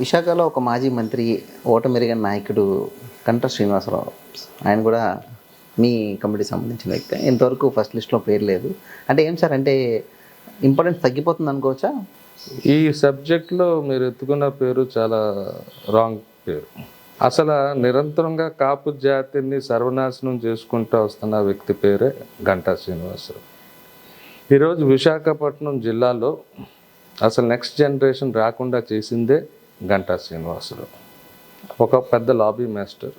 విశాఖలో ఒక మాజీ మంత్రి ఓటమెరిగిన నాయకుడు కంట శ్రీనివాసరావు, ఆయన కూడా మీ కమిటీకి సంబంధించిన వ్యక్తి. ఇంతవరకు ఫస్ట్ లిస్ట్లో పేరు లేదు. అంటే ఏం సార్, అంటే ఇంపార్టెన్స్ తగ్గిపోతుంది అనుకోవచ్చా? ఈ సబ్జెక్ట్లో మీరు ఎత్తుకున్న పేరు చాలా రాంగ్ పేరు. అసలు నిరంతరంగా కాపు జాతిని సర్వనాశనం చేసుకుంటూ వస్తున్న వ్యక్తి పేరే గంటా శ్రీనివాసరావు. ఈరోజు విశాఖపట్నం జిల్లాలో అసలు నెక్స్ట్ జనరేషన్ రాకుండా చేసిందే గంటా శ్రీనివాసరావు. ఒక పెద్ద లాబీ మాస్టర్,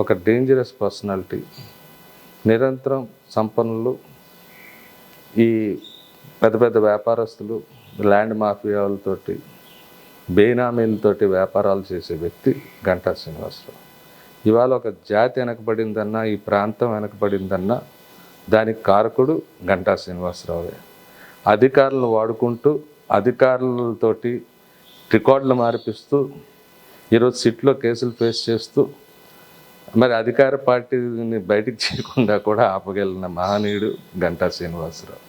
ఒక డేంజరస్ పర్సనాలిటీ, నిరంతరం సంపన్నులు, ఈ పెద్ద పెద్ద వ్యాపారస్తులు, ల్యాండ్ మాఫియాలతోటి, బేనామీలతోటి వ్యాపారాలు చేసే వ్యక్తి గంటా శ్రీనివాసరావు. ఇవాళ ఒక జాతి వెనకబడిందన్నా, ఈ ప్రాంతం వెనకబడిందన్నా దానికి కారకుడు గంటా శ్రీనివాసరావే. అధికారులను వాడుకుంటూ అధికారులతోటి రికార్డులు మార్పిస్తూ ఈరోజు సిట్లో కేసులు ఫేస్ చేస్తూ మరి అధికార పార్టీని బయటికి చేయకుండా కూడా ఆపగలిగిన మహనీయుడు గంటా శ్రీనివాసరావు.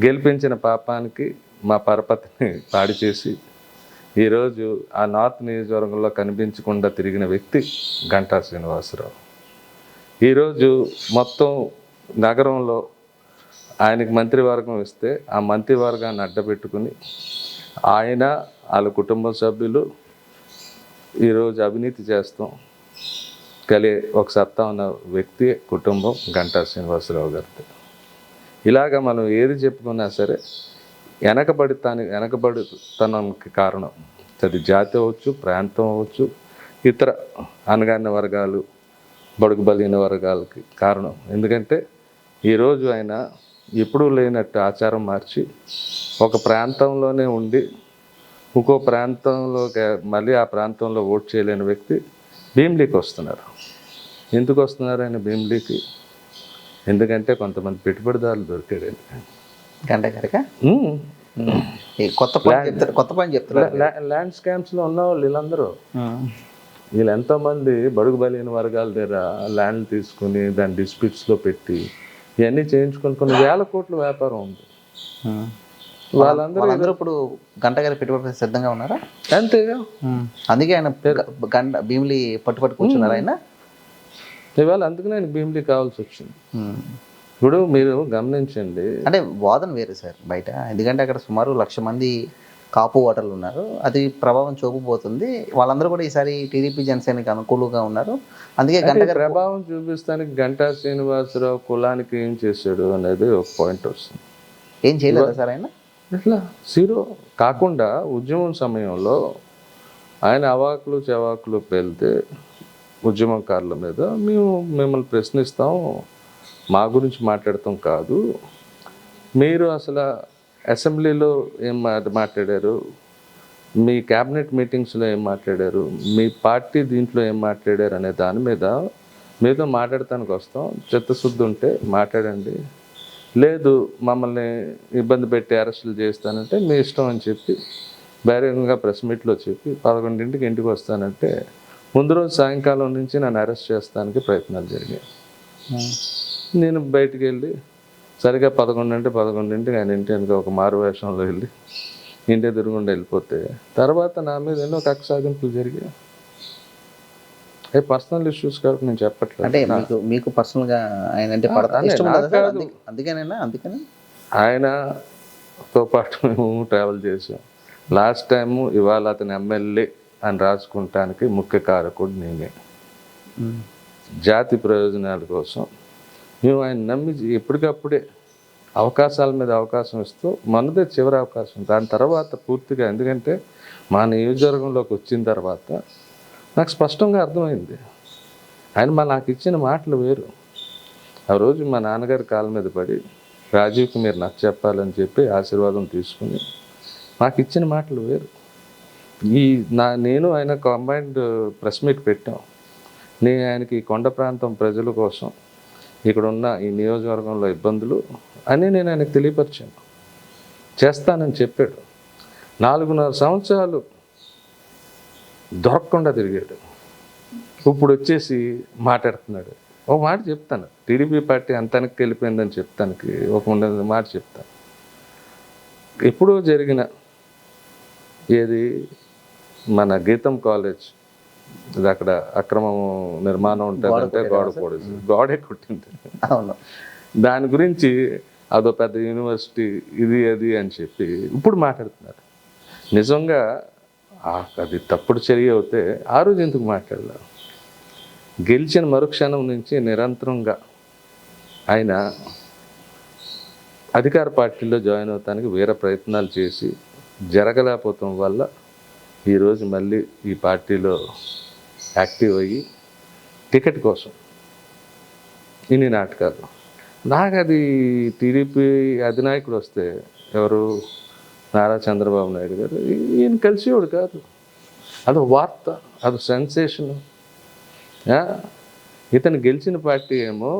గెలిపించిన పాపానికి మా పరపతిని పాడి చేసి ఈరోజు ఆ నార్త్ నియోజకవర్గంలో కనిపించకుండా తిరిగిన వ్యక్తి గంటా శ్రీనివాసరావు. ఈరోజు మొత్తం నగరంలో ఆయనకి మంత్రివర్గం ఇస్తే ఆ మంత్రివర్గాన్ని అడ్డపెట్టుకుని ఆయన, వాళ్ళ కుటుంబ సభ్యులు ఈరోజు అవినీతి చేస్తాం ఒక సత్తా ఉన్న వ్యక్తి కుటుంబం గంటా శ్రీనివాసరావు గారిది. ఇలాగ మనం ఏది చెప్పుకున్నా సరే వెనకబడితనానికి కారణం అది జాతి అవ్వచ్చు, ప్రాంతం అవ్వచ్చు, ఇతర అనగారిన వర్గాలు, బడుగు బలిగిన వర్గాలకి కారణం. ఎందుకంటే ఈరోజు ఆయన ఎప్పుడూ లేనట్టు ఆచారం మార్చి ఒక ప్రాంతంలోనే ఉండి ఇంకో ప్రాంతంలో మళ్ళీ ఆ ప్రాంతంలో ఓటు చేయలేని వ్యక్తి భీమిలీకి వస్తున్నారు. ఎందుకు వస్తున్నారు ఆయన భీమిలీకి? ఎందుకంటే కొంతమంది పెట్టుబడిదారులు దొరికాడు గంట గారిక కొత్త పని చెప్తారు. ల్యాండ్ స్కామ్స్లో ఉన్నవాళ్ళు వీళ్ళు ఎంతోమంది బడుగు బలైన వర్గాల దగ్గర ల్యాండ్ తీసుకుని దాన్ని డిస్ప్యూట్స్లో పెట్టి ఇవన్నీ చేయించుకొని కొన్ని వేల కోట్ల వ్యాపారం ఉంది. వాళ్ళందరూ ఇప్పుడు గంట గారి పెట్టుబడి సిద్ధంగా ఉన్నారా? అంతేగా, అందుకే ఆయన భీమిలి పట్టుపట్టు కూర్చున్నారు ఆయన. ఇవాళ అందుకనే ఆయన భీమిలి కావాల్సి వచ్చింది. ఇప్పుడు మీరు గమనించండి, అంటే వాదన వేరు సార్ బయట. ఎందుకంటే అక్కడ సుమారు 1,00,000 మంది కాపు ఓటర్లు ఉన్నారు. అది ప్రభావం చూపబోతుంది. వాళ్ళందరూ కూడా ఈసారి టీడీపీ జనసేనకి అనుకూలంగా ఉన్నారు. అందుకే గంట గారి ప్రభావం చూపిస్తానికి గంటా శ్రీనివాసరావు కులానికి ఏం చేశాడు అనేది ఒక పాయింట్ వస్తుంది. ఏం చేయలేదు సార్ ఆయన. ఇట్లా జీరో కాకుండా ఉద్యమం సమయంలో ఆయన అవాకులు చెవాకులు పేలితే ఉద్యమకారుల మీద మేము మిమ్మల్ని ప్రశ్నిస్తాం, మా గురించి మాట్లాడతాం కాదు, మీరు అసలు అసెంబ్లీలో ఏం మాట్లాడారు, మీ క్యాబినెట్ మీటింగ్స్లో ఏం మాట్లాడారు, మీ పార్టీ దీంట్లో ఏం మాట్లాడారు అనే దాని మీద మీతో మాట్లాడటానికి వస్తాం. చిత్తశుద్ధి ఉంటే మాట్లాడండి, లేదు మమ్మల్ని ఇబ్బంది పెట్టి అరెస్టులు చేస్తానంటే మీ ఇష్టం అని చెప్పి బహిరంగంగా ప్రెస్ మీట్లో చెప్పి 11ంటికి ఇంటికి వస్తానంటే ముందు రోజు సాయంకాలం నుంచి నన్ను అరెస్ట్ చేస్తానికి ప్రయత్నాలు జరిగాయి. నేను బయటికి వెళ్ళి సరిగ్గా 11ంటికి ఆయన ఇంటి వెనుక ఒక మారు వేషంలో వెళ్ళి ఇంటి ఎదురుగుండా వెళ్ళిపోతే తర్వాత నా మీద ఎన్నో కక్ష సాధింపులు జరిగాయి. పర్సనల్ ఇష్యూస్ కాబట్టి నేను చెప్పట్లేదు. అంటే మీకు పర్సనల్గా ఆయన అంటే అందుకని ఆయనతో పాటు మేము ట్రావెల్ చేసాం. లాస్ట్ టైము ఇవాళ అతని ఎమ్మెల్యే అని రాసుకుంటానికి ముఖ్య కారకుడు నేనే. జాతి ప్రయోజనాల కోసం మేము ఆయన నమ్మి ఎప్పటికప్పుడే అవకాశాల మీద అవకాశం ఇస్తూ మనదే చివరి అవకాశం. దాని తర్వాత పూర్తిగా, ఎందుకంటే మా నియోజకవర్గంలోకి వచ్చిన తర్వాత నాకు స్పష్టంగా అర్థమైంది ఆయన నాకు ఇచ్చిన మాటలు వేరు. ఆ రోజు మా నాన్నగారి కాళ్ళ మీద పడి రాజీవ్కి మీరు నాకు చెప్పాలని చెప్పి ఆశీర్వాదం తీసుకుని నాకు ఇచ్చిన మాటలు వేరు. నేను ఆయన కంబైన్డ్ ప్రెస్ మీట్ పెట్టాం. నేను ఆయనకి ఈ కొండ ప్రాంతం ప్రజల కోసం ఇక్కడ ఉన్న ఈ నియోజకవర్గంలో ఇబ్బందులు అని నేను ఆయనకు తెలియపరిచాను, చేస్తానని చెప్పాడు. 4.5 సంవత్సరాలు దొరకకుండా తిరిగాడు. ఇప్పుడు వచ్చేసి మాట్లాడుతున్నాడు. ఒక మాట చెప్తాను, టీడీపీ పార్టీ అంతానికి వెళ్ళిపోయిందని చెప్తానికి ఒక మాట చెప్తాను. ఎప్పుడో జరిగిన ఏది మన గీతం కాలేజ్ ఇది అక్కడ అక్రమం నిర్మాణం ఉంటుందంటే గోడే కొట్టింది. అవును. దాని గురించి అదో పెద్ద యూనివర్సిటీ ఇది అది అని చెప్పి ఇప్పుడు మాట్లాడుతున్నారు. నిజంగా అది తప్పుడు చర్య అవుతే ఆ రోజు ఎందుకు మాట్లాడలేదు? గెలిచిన మరుక్షణం నుంచి నిరంతరంగా ఆయన అధికార పార్టీలో జాయిన్ అవటానికి వేరే ప్రయత్నాలు చేసి జరగలేకపోవటం వల్ల ఈరోజు మళ్ళీ ఈ పార్టీలో యాక్టివ్ అయ్యి టికెట్ కోసం ఇన్ని నాటకాలు. నాకు అది టీడీపీ అధినాయకుడు వస్తే ఎవరు నారా చంద్రబాబు నాయుడు గారు ఈయన కలిసేవాడు కాదు. అది వార్త, అది సెన్సేషను. ఇతను గెలిచిన పార్టీ ఏమో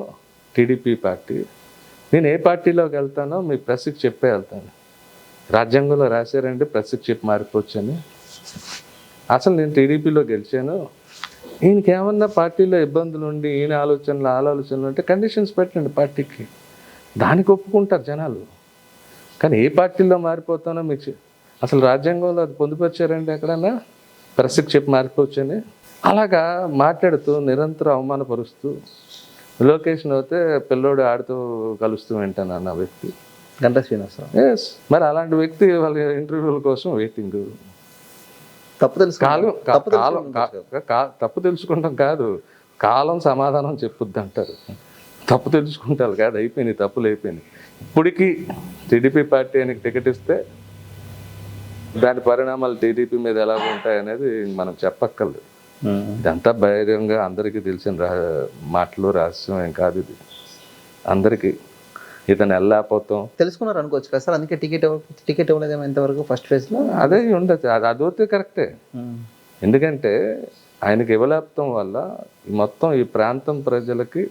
టీడీపీ పార్టీ. నేను ఏ పార్టీలోకి వెళ్తానో మీ ప్రెస్కి చెప్పే వెళ్తాను. రాజ్యాంగంలో రాశారంటే ప్రెస్కి చెప్పి మారిపోవచ్చని. అసలు నేను టీడీపీలో గెలిచాను, ఈయనకి ఏమన్నా పార్టీలో ఇబ్బందులు ఉండి ఈయన ఆలోచనలు అంటే కండిషన్స్ పెట్టండి పార్టీకి, దానికి ఒప్పుకుంటారు జనాలు. కానీ ఏ పార్టీలో మారిపోతానో మీకు అసలు రాజ్యాంగంలో అది పొందుపరిచారండి ఎక్కడన్నా ప్రెస్కి చెప్పి మారిపోవచ్చని? అలాగా మాట్లాడుతూ నిరంతరం అవమానపరుస్తూ లొకేషన్ అయితే పిల్లోడు ఆడుతూ కలుస్తూ వింటాను అన్న వ్యక్తి గంటా శ్రీనివాసరావు. ఎస్, మరి అలాంటి వ్యక్తి వాళ్ళ ఇంటర్వ్యూల కోసం వెయిటింగ్. తప్పు తెలుసుకుంటాం కాదు, కాలం సమాధానం చెప్పుద్ది అంటారు. తప్పు తెలుసుకుంటారు కాదు, అయిపోయినాయి, తప్పులు అయిపోయినాయి. ఇప్పటికీ టీడీపీ పార్టీ ఆయనకి టికెట్ ఇస్తే దాని పరిణామాలు టీడీపీ మీద ఎలాగ ఉంటాయనేది మనం చెప్పక్కర్లేదు. ఇదంతా బహిరంగంగా అందరికీ తెలిసిన మాటలు, రహస్యం ఏం కాదు ఇది. అందరికీ ఇతను వెళ్ళకపోతాం తెలుసుకున్నారు అనుకోవచ్చు కదా సార్. అందుకే టికెట్ ఇవ్వలేదేమో ఇంతవరకు ఫస్ట్ ఫేజ్లో. అదే ఉండదు, అదైతే కరెక్టే. ఎందుకంటే ఆయనకి ఇవ్వలేకపోవడం వల్ల మొత్తం ఈ ప్రాంతం ప్రజలకి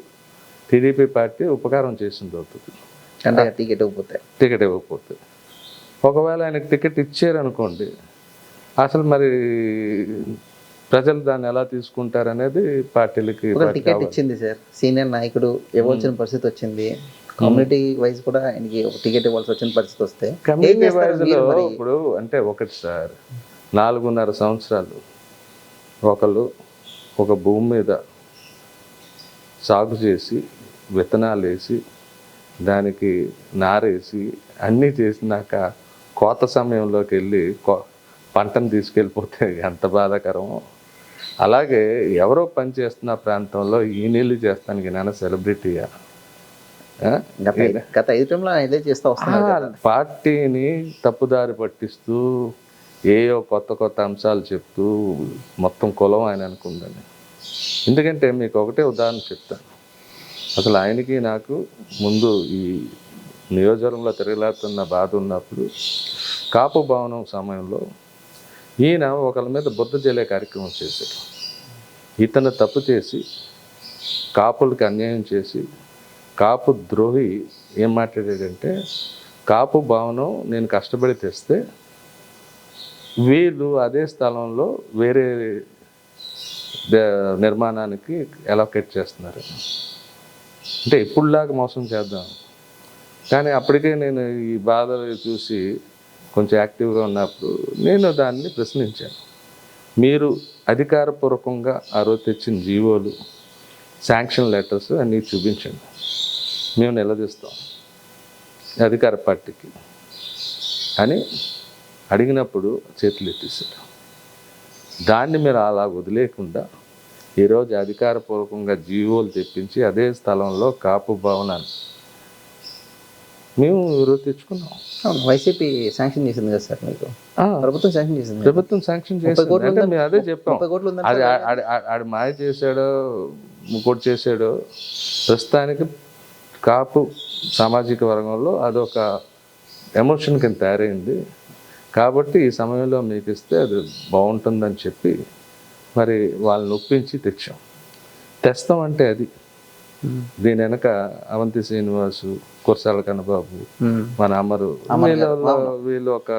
టీడీపీ పార్టీ ఉపకారం చేసింది అవుతుంది. అంటే టికెట్ ఇవ్వకపోతే ఒకవేళ ఆయనకి టికెట్ ఇచ్చారనుకోండి, అసలు మరి ప్రజలు దాన్ని ఎలా తీసుకుంటారనేది పార్టీలకి. టికెట్ ఇచ్చింది సార్, సీనియర్ నాయకుడు ఇవ్వాల్సిన పరిస్థితి వచ్చింది. కమ్యూనిటీ వైజ్ కూడా ఆయనకి టికెట్ ఇవ్వాల్సి వచ్చిన పరిస్థితి వస్తే కమ్యూనిటీ వైజ్లో ఇప్పుడు అంటే ఒకటి సార్, 4.5 సంవత్సరాలు ఒకళ్ళు ఒక భూమి మీద సాగు చేసి విత్తనాలు వేసి దానికి నారేసి అన్నీ చేసినాక కోత సమయంలోకి వెళ్ళి పంటను తీసుకెళ్ళిపోతే ఎంత బాధాకరమో, అలాగే ఎవరో పని చేస్తున్న ప్రాంతంలో ఈ నీళ్ళు చేస్తానికి నాన్న సెలబ్రిటీయా? గత 5 టైంలో ఇదే చేస్తూ వస్తున్నారు. పార్టీని తప్పుదారి పట్టిస్తూ ఏయో కొత్త అంశాలు చెప్తూ మొత్తం కులం ఆయన అనుకుందని. ఎందుకంటే మీకు ఒకటే ఉదాహరణ చెప్తాను. అసలు ఆయనకి నాకు ముందు ఈ నియోజకవర్గంలో తిరగలేతున్న బాధ ఉన్నప్పుడు కాపు భవనం సమయంలో ఈయన ఒకళ్ళ మీద బుద్ధ జల్లే కార్యక్రమం చేశాడు. ఇతను తప్పు చేసి కాపులకి అన్యాయం చేసి కాపు ద్రోహి ఏం మాట్లాడాడంటే, కాపు భవనం నేను కష్టపడి తెస్తే వీళ్ళు అదే స్థలంలో వేరే నిర్మాణానికి అలొకేట్ చేస్తున్నారు. అంటే ఇప్పుడులాగా మోసం చేద్దాం. కానీ అప్పటికే నేను ఈ బాధ చూసి కొంచెం యాక్టివ్గా ఉన్నప్పుడు నేను దాన్ని ప్రశ్నించాను. మీరు అధికారపూర్వకంగా ఆ రోజు తెచ్చిన జీవోలు, శాంక్షన్ లెటర్స్ అన్నీ చూపించండి, మేము నిలదీస్తాం అధికార పార్టీకి అని అడిగినప్పుడు చేతులు ఎత్తేసారు. దాన్ని మీరు అలా వదిలేకుండా ఈరోజు అధికారపూర్వకంగా జీవోలు తెప్పించి అదే స్థలంలో కాపు భవనాన్ని మేము ఈరోజు తెచ్చుకున్నాం. వైసీపీ శాంక్షన్ చేసింది కదా సార్, మీకు ప్రభుత్వం శాంక్షన్ చేసింది. ప్రభుత్వం శాంక్షన్ చేసింది అంటే మేము అదే చెప్పాం. అది ఆడు మాయ చేశాడో ఇంకోటి చేశాడో, ప్రస్తుతానికి కాపు సామాజిక వర్గంలో అదొక ఎమోషన్ కింద తయారైంది. కాబట్టి ఈ సమయంలో మీకు ఇస్తే అది బాగుంటుందని చెప్పి మరి వాళ్ళని ఒప్పించి తెస్తాం అంటే అది. దీని వెనక అవంతి శ్రీనివాసు, కురసాల కన్నబాబు, మన అమరు, వీళ్ళు ఒక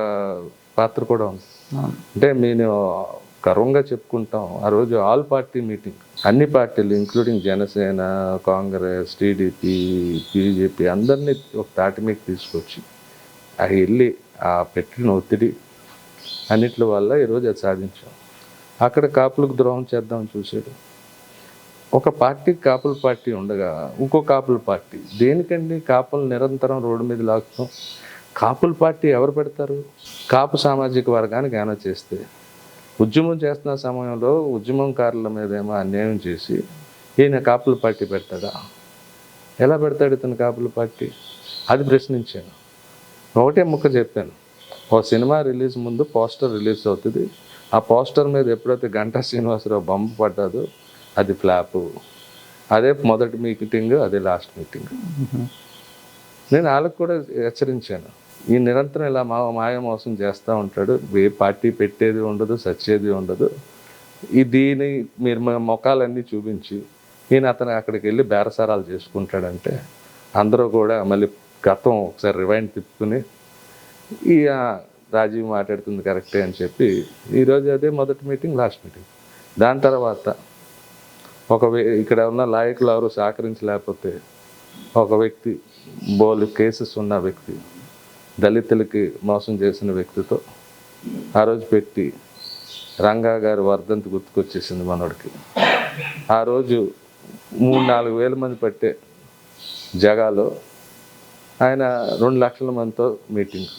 పాత్ర కూడా ఉంది. అంటే నేను గర్వంగా చెప్పుకుంటాం, ఆ రోజు ఆల్ పార్టీ మీటింగ్, అన్ని పార్టీలు including Janasena, Congress, TDP, BJP అందరినీ ఒక తాటి మీకు తీసుకొచ్చి అవి వెళ్ళి ఆ పెట్టిన ఒత్తిడి అన్నిటి వల్ల ఈరోజు అది సాధించాం. అక్కడ కాపులకు ద్రోహం చేద్దామని చూశాడు. ఒక పార్టీ కాపుల పార్టీ ఉండగా ఇంకో కాపుల పార్టీ దేనికండి కాపులు నిరంతరం రోడ్డు మీద లాగుతాం? కాపుల పార్టీ ఎవరు పెడతారు? కాపు సామాజిక వర్గానికి ఏమైనా చేస్తే, ఉద్యమం చేస్తున్న సమయంలో ఉద్యమంకారుల మీద ఏమో అన్యాయం చేసి ఈయన కాపుల పార్టీ పెడతాడా? ఎలా పెడతాడు ఇతను కాపుల పార్టీ? అది ప్రశ్నించాను. ఒకటే ముక్క చెప్పాను, ఓ సినిమా రిలీజ్ ముందు పోస్టర్ రిలీజ్ అవుతుంది, ఆ పోస్టర్ మీద ఎప్పుడైతే గంటా శ్రీనివాసరావు బొమ్మ పడ్డాదో అది ఫ్లాపు, అదే మొదటి మీటింగ్, అదే లాస్ట్ మీటింగ్. నేను వాళ్ళకు కూడా హెచ్చరించాను, ఈ నిరంతరం ఇలా మాయ మోసం చేస్తూ ఉంటాడు, ఏ పార్టీ పెట్టేది ఉండదు, సచ్చేది ఉండదు, దీని మీరు మొఖాలన్నీ చూపించి ఈయన అతను అక్కడికి వెళ్ళి బేరసారాలు చేసుకుంటాడంటే అందరూ కూడా మళ్ళీ గతం ఒకసారి రివైండ్ తిప్పుకుని ఈ రాజీవ్ మాట్లాడుతుంది కరెక్టే అని చెప్పి ఈరోజు అదే మొదటి మీటింగ్, లాస్ట్ మీటింగ్. దాని తర్వాత ఇక్కడ ఉన్న నాయకులు ఎవరు సహకరించలేకపోతే ఒక వ్యక్తి, బోలు కేసెస్ ఉన్న వ్యక్తి, దళితులకి మోసం చేసిన వ్యక్తితో ఆ రోజు పెట్టి రంగా గారి వర్ధంతి గుర్తుకొచ్చేసింది మనోడికి. ఆ రోజు 3-4 వేల మంది పట్టే జగాలో ఆయన 2 లక్షల మందితో మీటింగ్.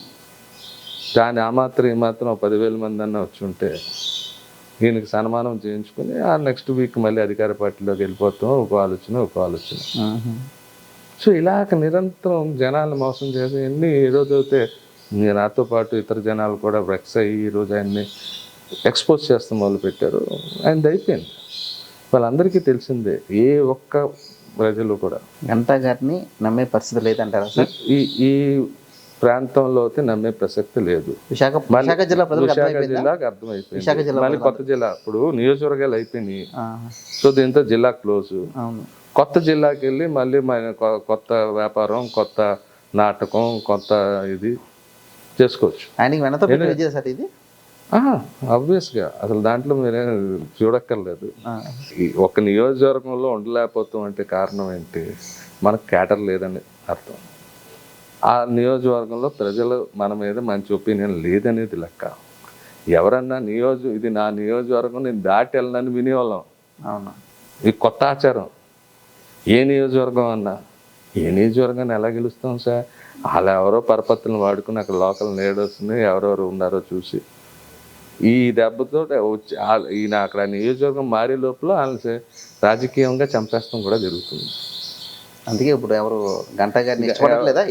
దాని ఆ మాత్రం ఈ మాత్రం 10,000 మంది అన్న వచ్చి ఉంటే ఈయనకి సన్మానం చేయించుకుని ఆ నెక్స్ట్ వీక్ మళ్ళీ అధికార పార్టీలోకి వెళ్ళిపోతాం, ఒక ఆలోచన. సో ఇలాగ నిరంతరం జనాలను మోసం చేసి ఈరోజు అయితే నాతో పాటు ఇతర జనాలు కూడా వెక్స్ అయ్యి ఈరోజు ఆయన్ని ఎక్స్పోజ్ చేస్తాం మొదలుపెట్టారు. ఆయనది అయిపోయింది, వాళ్ళందరికీ తెలిసిందే. ఏ ఒక్క ప్రజలు కూడా గంటా గారిని నమ్మే పరిస్థితి లేదంటారా సార్? ఈ ప్రాంతంలో అయితే నమ్మే ప్రసక్తి లేదు. విశాఖ జిల్లాకు అర్థమైపోయింది. మళ్ళీ కొత్త జిల్లా, ఇప్పుడు నియోజకవర్గాలు అయిపోయినాయి, సో దీంతో జిల్లా క్లోజ్. కొత్త జిల్లాకి వెళ్ళి మళ్ళీ కొత్త వ్యాపారం, కొత్త నాటకం, కొత్త ఇది చేసుకోవచ్చు. ఆయనకి వెనక సార్ ఇది ఆబ్వియస్గా అసలు దాంట్లో మీరే చూడక్కర్లేదు. ఒక నియోజకవర్గంలో ఉండలేకపోతాం అంటే కారణం ఏంటి? మనకు క్యాటర్ లేదని అర్థం. ఆ నియోజకవర్గంలో ప్రజలు మన మీద మంచి ఒపీనియన్ లేదనేది లెక్క. ఎవరన్నా ఇది నా నియోజకవర్గం, నేను దాటి వెళ్ళనని వినేవాళ్ళం. అవును, ఇది కొత్త ఆచారం. ఏ నియోజకవర్గం అన్నా, ఏ నియోజకవర్గాన్ని ఎలా గెలుస్తాం సార్? అలా ఎవరో పరపత్తులను వాడుకుని అక్కడ లోకల్ లీడర్స్ని ఎవరెవరు ఉన్నారో చూసి ఈ దెబ్బతో వచ్చి ఈయన అక్కడ నియోజకవర్గం మారే లోపల వాళ్ళని రాజకీయంగా చంపేస్తాం కూడా జరుగుతుంది. అందుకే ఇప్పుడు ఎవరు గంటా గారిని ఇష్టపడట్లేదా?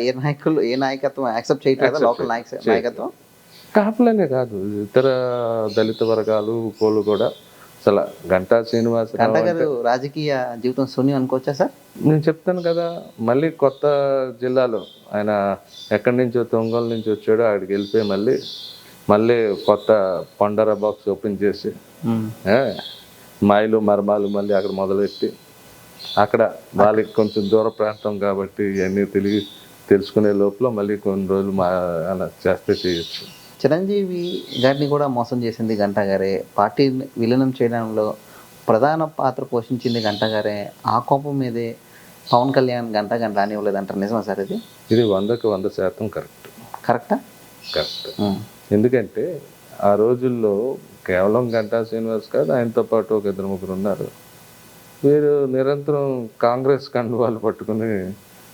ఏ నాయకత్వం యాక్సెప్ట్ చేయట్లేదా? లోకల్ నాయకత్వం కాపులనే కాదు, ఇతర దళిత వర్గాలు కోళ్ళు కూడా అసలు గంటా శ్రీనివాసరావు గారు రాజకీయ జీవితం శూన్యం అనుకోవచ్చా సార్? నేను చెప్తాను కదా, మళ్ళీ కొత్త జిల్లాలో ఆయన ఎక్కడి నుంచో ఒంగోలు నుంచి వచ్చాడో అక్కడికి వెళ్ళిపోయి మళ్ళీ కొత్త పండర బాక్స్ ఓపెన్ చేసి మాయలు మర్మాలు మళ్ళీ అక్కడ మొదలెట్టి అక్కడ వాళ్ళకి కొంచెం దూర ప్రాంతం కాబట్టి ఇవన్నీ తెలుసుకునే లోపల మళ్ళీ కొన్ని రోజులు అలా చేస్తే చేయొచ్చు. చిరంజీవి గారిని కూడా మోసం చేసింది గంటా గారే, పార్టీ విలీనం చేయడంలో ప్రధాన పాత్ర పోషించింది గంటా గారే. ఆ కోపం మీదే పవన్ కళ్యాణ్ గంటా గారిని రానివ్వలేదంటారు, నిజమా సార్ ఇది? ఇది 100% కరెక్టా? కరెక్ట్. ఎందుకంటే ఆ రోజుల్లో కేవలం గంటా శ్రీనివాస్ కాదు, ఆయనతో పాటు ఒక 2-3 ఉన్నారు. వీరు నిరంతరం కాంగ్రెస్ కండువాలు పట్టుకుని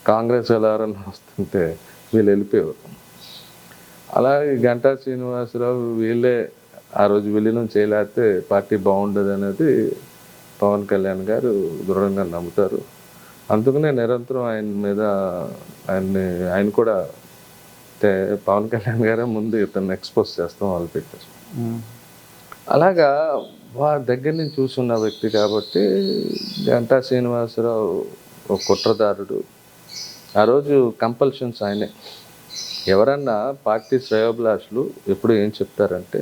కాంగ్రెస్ ఎవరైనా వస్తుంటే వీళ్ళు వెళ్ళిపోయేవారు. అలాగే గంటా శ్రీనివాసరావు వీళ్ళే ఆ రోజు విలీనం చేయలేకపోతే పార్టీ బాగుండదు అనేది పవన్ కళ్యాణ్ గారు దృఢంగా నమ్ముతారు. అందుకనే నిరంతరం ఆయన మీద ఆయన కూడా పవన్ కళ్యాణ్ గారే ముందు ఇతను ఎక్స్పోజ్ చేస్తాం వాళ్ళు పెట్టారు. అలాగా వారి దగ్గర నుంచి చూసున్న వ్యక్తి కాబట్టి గంటా శ్రీనివాసరావు ఒక కుట్రదారుడు. ఆ రోజు కంపల్షన్స్ ఆయనే. ఎవరన్నా పార్టీ శ్రేయోభిలాషులు ఎప్పుడు ఏం చెప్తారంటే,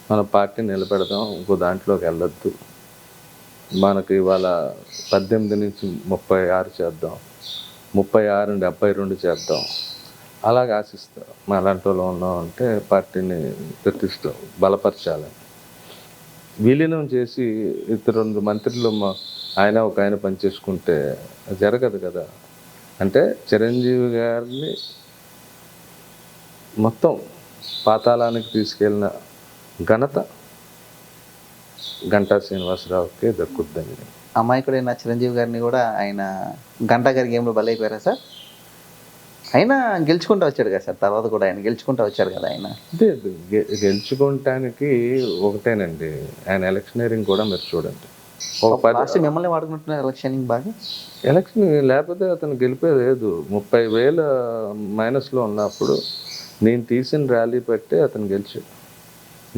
మన పార్టీ నిలబెడదాం, ఇంకో దాంట్లోకి వెళ్ళొద్దు, మనకి ఇవాళ 18 నుంచి 36 చేద్దాం, 36 నుండి 72 చేద్దాం, అలాగ ఆశిస్తాం. మా అలాంటి వాళ్ళు ఉన్నాం అంటే పార్టీని బలపరచాలని. విలీనం చేసి 2 మంత్రులు ఆయన ఒక ఆయన పనిచేసుకుంటే జరగదు కదా. అంటే చిరంజీవి గారిని మొత్తం పాతాళానికి తీసుకెళ్ళిన ఘనత గంటా శ్రీనివాసరావుకే దక్కుద్దని. అమాయకుడైన చిరంజీవి గారిని కూడా ఆయన గంటా గారి గేమ్లో బలైపోయారా సార్? అయినా గెలుచుకుంటూ వచ్చాడు కదా సార్, తర్వాత కూడా ఆయన గెలుచుకుంటూ వచ్చారు కదా ఆయన. అంటే గెలుచుకోవటానికి ఒకటేనండి, ఆయన ఎలక్షనీరింగ్ కూడా మీరు చూడండి. ఒక 10 లాస్ట్ మిమ్మల్ని వాడుకుంటున్నారు ఎలక్షనింగ్ బాగా. ఎలక్షన్ లేకపోతే అతను గెలిపే లేదు. 30,000 మైనస్లో ఉన్నప్పుడు నేను తీసిన ర్యాలీ పెట్టి అతను గెలిచాడు.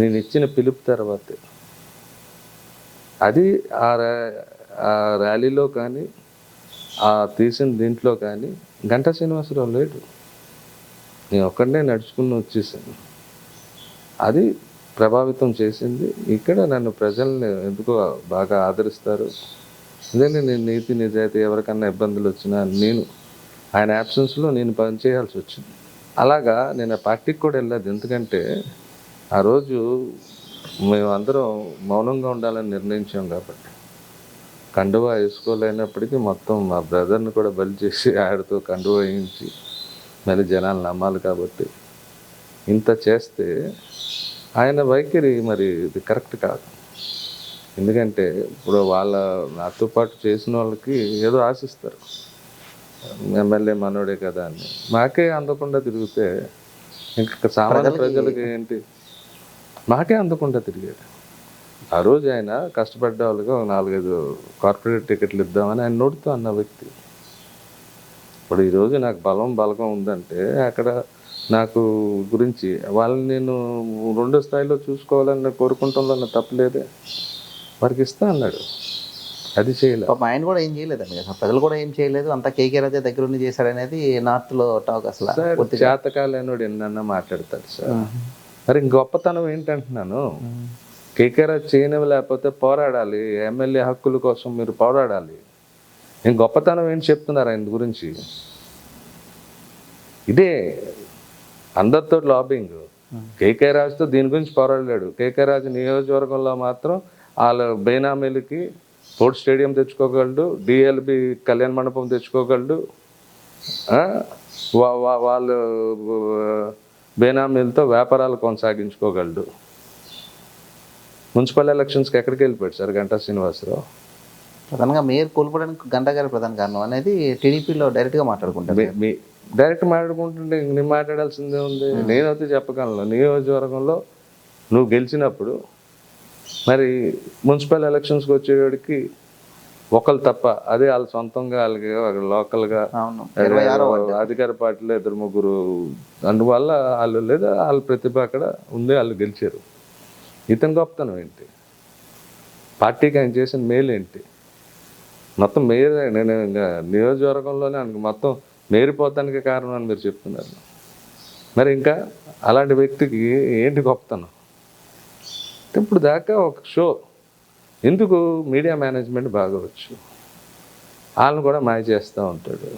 నేను ఇచ్చిన పిలుపు తర్వాతే. అది ఆ ర్యాలీలో కానీ ఆ తీసిన దీంట్లో కానీ గంటా శ్రీనివాసరావు లేడు. నేను ఒక్కడనే నడుచుకుని వచ్చేసాను. అది ప్రభావితం చేసింది. ఇక్కడ నన్ను ప్రజల్ని ఎందుకో బాగా ఆదరిస్తారు. ఎందుకంటే నేను నీతి నిజాయితీ, ఎవరికన్నా ఇబ్బందులు వచ్చినా నేను ఆయన యాబ్సెన్స్లో నేను పనిచేయాల్సి వచ్చింది. అలాగా నేను ఆ పార్టీకి కూడా వెళ్ళలేదు. ఎందుకంటే ఆ రోజు మేమందరం మౌనంగా ఉండాలని నిర్ణయించాం కాబట్టి. కండువా వేసుకోలేనప్పటికీ మొత్తం మా బ్రదర్ని కూడా బలి చేసి ఆడితో కండువా వేయించి మళ్ళీ జనాలు నమ్మాలి కాబట్టి ఇంత చేస్తే ఆయన వైఖరి మరి ఇది కరెక్ట్ కాదు. ఎందుకంటే ఇప్పుడు నాతో పాటు చేసిన వాళ్ళకి ఏదో ఆశిస్తారు, ఎమ్మెల్యే మనోడే కదా అని. మాకే అందకుండా తిరిగితే ఇంకా సామాన్య ప్రజలకి ఏంటి? మాకే అందకుండా తిరిగాడు. ఆ రోజు ఆయన కష్టపడ్డ వాళ్ళకి ఒక 4-5 కార్పొరేట్ టికెట్లు ఇద్దామని ఆయన నోటితో అన్న వ్యక్తి. ఇప్పుడు ఈరోజు నాకు బలగం ఉందంటే అక్కడ నాకు గురించి వాళ్ళని నేను 2వ స్థాయిలో చూసుకోవాలని కోరుకుంటాంలో తప్పలేదే. వారికి ఇస్తా అన్నాడు, అది చేయలేదు. పాపం ఆయన కూడా ఏం చేయలేదండి కదా, ప్రజలు కూడా ఏం చేయలేదు. అంతా కేకే రాజా దగ్గర ఉండి చేశాడనేది నార్త్లో టాక్. అసలు సార్ చేతకాలేనోడు ఎన్నన్నా మాట్లాడతాడు సార్. మరి గొప్పతనం ఏంటంటున్నాను, కేకే రాజు చేయనివి లేకపోతే పోరాడాలి, ఎమ్మెల్యే హక్కుల కోసం మీరు పోరాడాలి. నేను గొప్పతనం ఏంటి చెప్తున్నారు ఆయన గురించి? ఇదే అందరితో లాబింగ్. కేకే రాజుతో దీని గురించి పోరాడలేడు. కేకే రాజు నియోజకవర్గంలో మాత్రం వాళ్ళ బైనామీలకి స్పోర్ట్స్ స్టేడియం తెచ్చుకోగలడు, డిఎల్బి కళ్యాణ మండపం తెచ్చుకోగలడు, వాళ్ళు బేనామీలతో వ్యాపారాలు కొనసాగించుకోగలడు. మున్సిపల్ ఎలక్షన్స్కి ఎక్కడికి వెళ్ళిపోయాడు సార్ గంటా శ్రీనివాసరావు? ప్రధానంగా మేయర్ కోల్పోవడానికి గంటా గారి ప్రధాన కారణం అనేది టీడీపీలో డైరెక్ట్గా మాట్లాడుకుంటారు. డైరెక్ట్ మాట్లాడుకుంటుంటే నేను మాట్లాడాల్సిందే ఉంది. నేనైతే చెప్పగలను, నియోజకవర్గంలో నువ్వు గెలిచినప్పుడు మరి మున్సిపల్ ఎలక్షన్స్కి వచ్చేవాడికి ఒకళ్ళు తప్ప, అదే వాళ్ళ సొంతంగా వాళ్ళకి లోకల్గా అధికార పార్టీలో 2-3 అందువల్ల వాళ్ళు లేదా వాళ్ళ ప్రతిభ అక్కడ ఉంది, వాళ్ళు గెలిచారు. ఇతని గొప్పతనం ఏంటి? పార్టీకి ఆయన చేసిన మేలు ఏంటి? మొత్తం మేయర్, నేను నియోజకవర్గంలోనే ఆయనకు మొత్తం మేరిపోతానికి కారణం అని మీరు చెప్తున్నారు. మరి ఇంకా అలాంటి వ్యక్తికి ఏంటి గొప్పతనం? ఇప్పుడు దాకా ఒక షో ఎందుకు? మీడియా మేనేజ్మెంట్ బాగా వచ్చు, వాళ్ళని కూడా మాయ చేస్తూ ఉంటాడు.